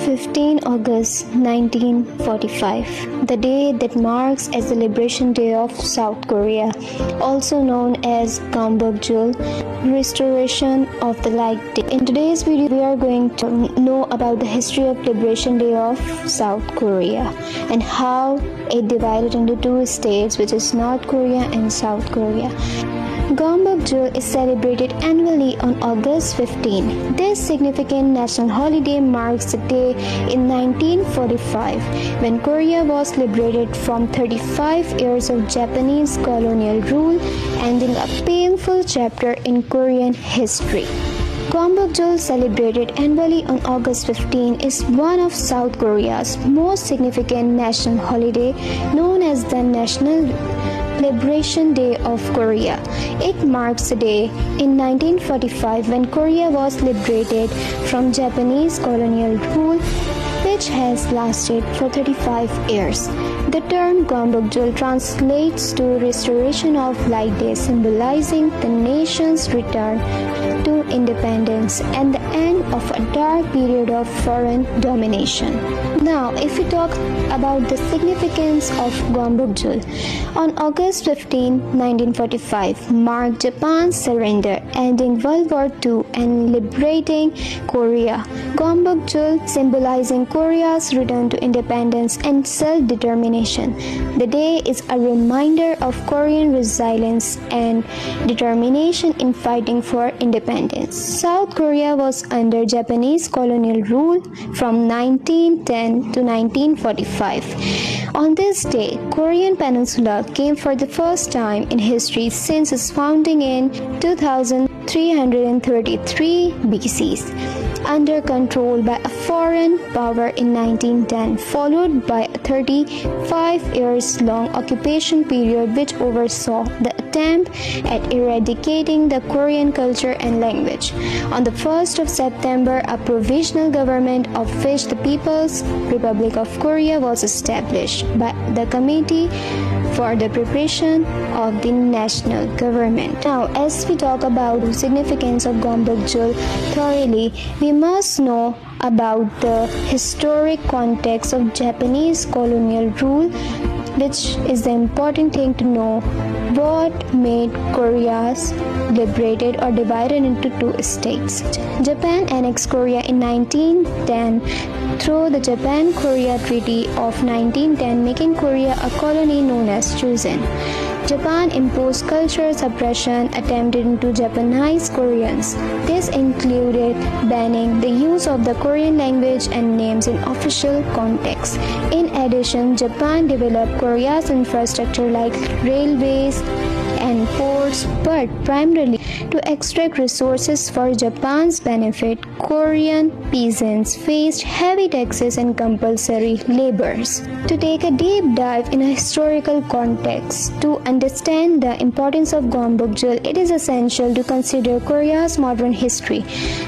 15 August 1945, the day that marks as the Liberation Day of South Korea, also known as Gwangbokjeol, restoration of the Light Day. In today's video, we are going to know about the history of Liberation Day of South Korea and how it divided into two states, which is North Korea and South Korea. Gwangbokjeol is celebrated annually on August 15. This significant national holiday marks the day in 1945 when Korea was liberated from 35 years of Japanese colonial rule, ending a painful chapter in Korean history. Gwangbokjeol, celebrated annually on August 15, is one of South Korea's most significant national holiday, known as the National Liberation Day of Korea. It marks the day in 1945 when Korea was liberated from Japanese colonial rule, which has lasted for 35 years. The term Gwangbokjeol translates to restoration of Light Day, symbolizing the nation's return to independence and the end of a dark period of foreign domination. Now, if we talk about the significance of Gwangbokjeol, on August 15, 1945, marked Japan's surrender, ending World War II and liberating Korea. Gwangbokjeol, symbolizing Korea's return to independence and self-determination. The day is a reminder of Korean resilience and determination in fighting for independence. South Korea was under Japanese colonial rule from 1910 to 1945. On this day, Korean Peninsula came for the first time in history since its founding in 2333 BC, under control by a foreign power in 1910, followed by a 35 years long occupation period which oversaw the attempt at eradicating the Korean culture and language. On the 1st of September, a provisional government of which the People's Republic of Korea was established by the Committee for the Preparation of the National Government. Now, as we talk about the significance of Gwangbokjeol thoroughly, we must know about the historic context of Japanese colonial rule, which is the important thing to know. What made Korea liberated or divided into two states? Japan annexed Korea in 1910 through the Japan-Korea Treaty of 1910, making Korea a colony known as Chosen. Japan imposed cultural suppression attempted to Japanize Koreans. This included banning the use of the Korean language and names in official contexts. In addition, Japan developed Korea's infrastructure like railways and ports, but primarily to extract resources for Japan's benefit. Korean peasants faced heavy taxes and compulsory labors. To take a deep dive in a historical context, to understand the importance of Gwangbokjeol, it is essential to consider Korea's modern history.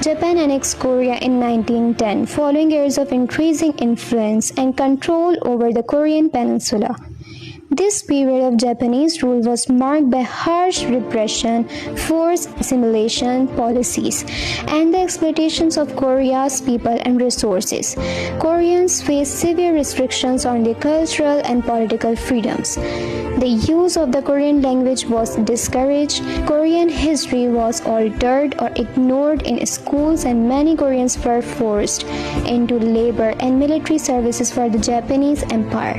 Japan annexed Korea in 1910, following years of increasing influence and control over the Korean peninsula. This period of Japanese rule was marked by harsh repression, forced assimilation policies, and the exploitations of Korea's people and resources. Koreans faced severe restrictions on their cultural and political freedoms. The use of the Korean language was discouraged. Korean history was altered or ignored in schools, and many Koreans were forced into labor and military services for the Japanese Empire.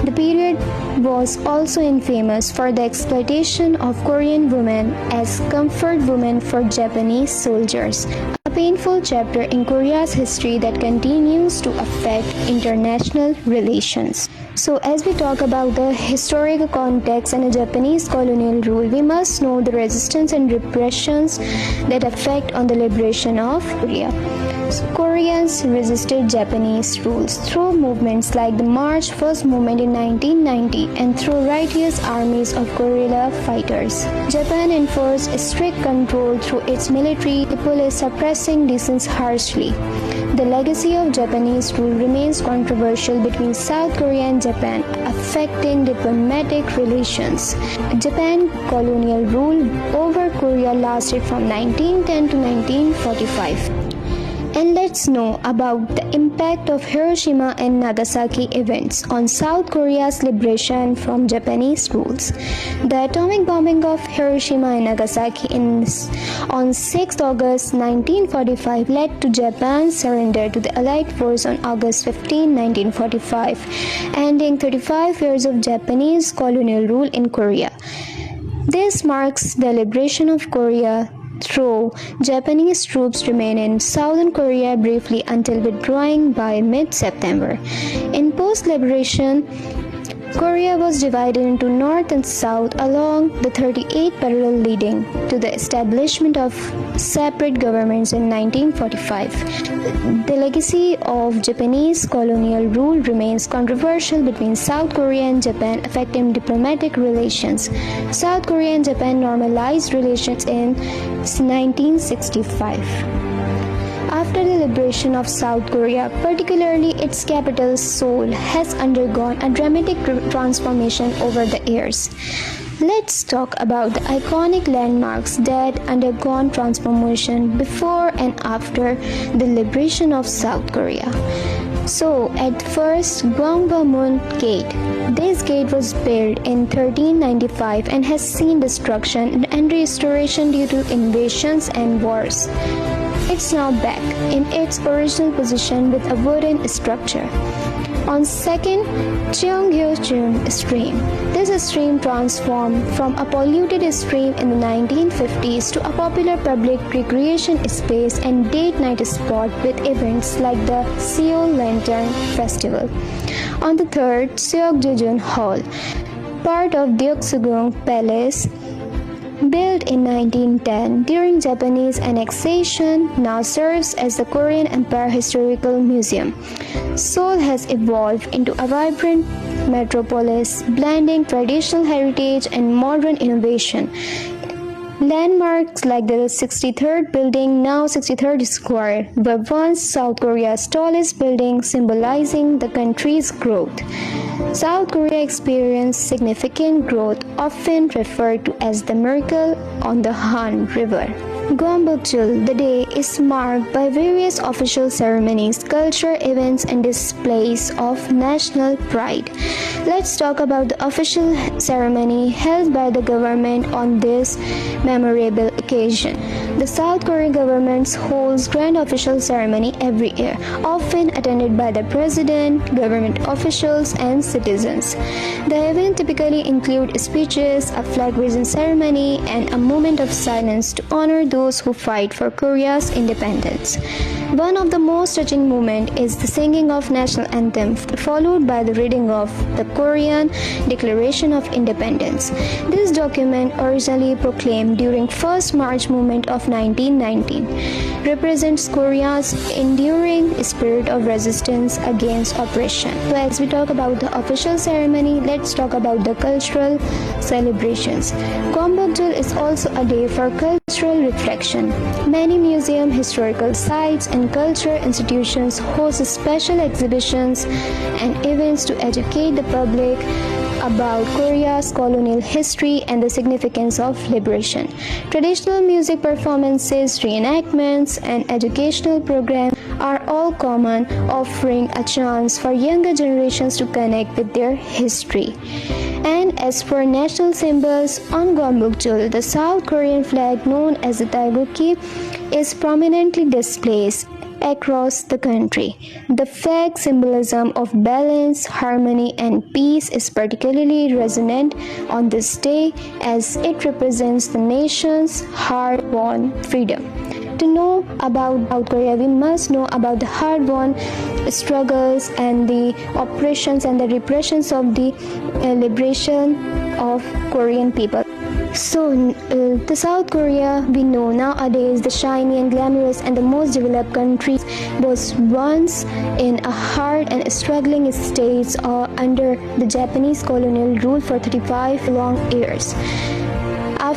The period was also infamous for the exploitation of Korean women as comfort women for Japanese soldiers, a painful chapter in Korea's history that continues to affect international relations. So, as we talk about the historical context and the Japanese colonial rule, we must know the resistance and repressions that affect on the liberation of Korea. Koreans resisted Japanese rules through movements like the March First movement in 1990 and through righteous armies of guerrilla fighters. Japan enforced strict control through its military, the police suppressing dissent harshly. The legacy of Japanese rule remains controversial between South Korea and Japan, affecting diplomatic relations. Japan colonial rule over Korea lasted from 1910 to 1945. And let's know about the impact of Hiroshima and Nagasaki events on South Korea's liberation from Japanese rules. The atomic bombing of Hiroshima and Nagasaki on 6 August 1945 led to Japan's surrender to the Allied force on August 15, 1945, ending 35 years of Japanese colonial rule in Korea. This marks the liberation of Korea, though Japanese troops remain in southern Korea briefly until withdrawing by mid-September. In post-liberation, Korea was divided into North and South along the 38 parallel, leading to the establishment of separate governments in 1945. The legacy of Japanese colonial rule remains controversial between South Korea and Japan, affecting diplomatic relations. South Korea and Japan normalized relations in 1965. After the liberation of South Korea, particularly its capital Seoul, has undergone a dramatic transformation over the years. Let's talk about the iconic landmarks that undergone transformation before and after the liberation of South Korea. So, at first, Gwangbokjeol Gate. This gate was built in 1395 and has seen destruction and restoration due to invasions and wars. It's now back in its original position with a wooden structure. On second, Gwangbokjeol stream. This stream transformed from a polluted stream in the 1950s to a popular public recreation space and date night spot with events like the Seoul Lantern Festival. On the third, Gwangbokjeol Hall, part of Gyeongsugung Palace, built in 1910 during Japanese annexation, now serves as the Korean Empire Historical Museum. Seoul has evolved into a vibrant metropolis, blending traditional heritage and modern innovation. Landmarks like the 63rd building, now 63rd Square, were once South Korea's tallest building, symbolizing the country's growth. South Korea experienced significant growth, often referred to as the miracle on the Han River. Gwangbokjeol, the day, is marked by various official ceremonies, cultural events, and displays of national pride. Let's talk about the official ceremony held by the government on this memorable occasion. The South Korean government holds grand official ceremony every year, often attended by the president, government officials, and citizens. The event typically includes speeches, a flag raising ceremony, and a moment of silence to honor those who fight for Korea's independence. One of the most touching moments is the singing of national anthem, followed by the reading of the Korean Declaration of Independence. This document, originally proclaimed during First March movement of 1919, represents Korea's enduring spirit of resistance against oppression. So as we talk about the official ceremony, let's talk about the cultural celebrations. Gwangbokjeol is also a day for cultural reflection. Many museums, historical sites, and cultural institutions host special exhibitions and events to educate the public about Korea's colonial history and the significance of liberation. Traditional music performances, reenactments, and educational programs are all common, offering a chance for younger generations to connect with their history. And as for national symbols, on Gwangbokjeol, the South Korean flag known as the Taegukgi is prominently displayed across the country. The flag symbolism of balance, harmony, and peace is particularly resonant on this day as it represents the nation's hard-won freedom. To know about South Korea, we must know about the hard-won struggles and the oppressions and the repressions of the liberation of Korean people. So, the South Korea we know nowadays, the shiny and glamorous and the most developed country, was once in a hard and struggling state under the Japanese colonial rule for 35 long years.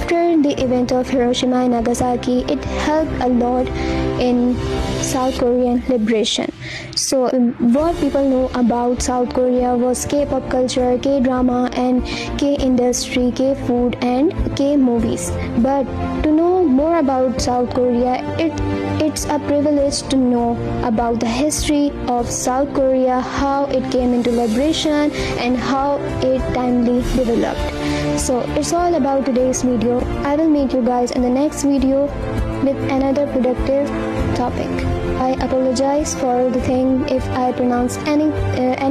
after the event of Hiroshima and Nagasaki, it helped a lot in South Korean liberation. So what people know about South Korea was K-pop culture, K-drama and K-industry, K-food and K-movies. But to know more about South Korea, it's a privilege to know about the history of South Korea, how it came into liberation and how it timely developed. So it's all about today's video. I will meet you guys in the next video with another productive topic. I apologize for the thing if I pronounce any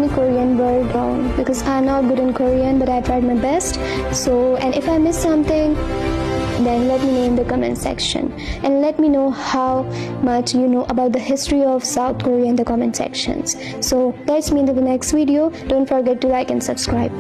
Korean word wrong, because I'm not good in Korean, but I tried my best. So, and if I miss something, then let me know in the comment section and let me know how much you know about the history of South Korea in the comment sections. So let's meet in the next video. Don't forget to like and subscribe.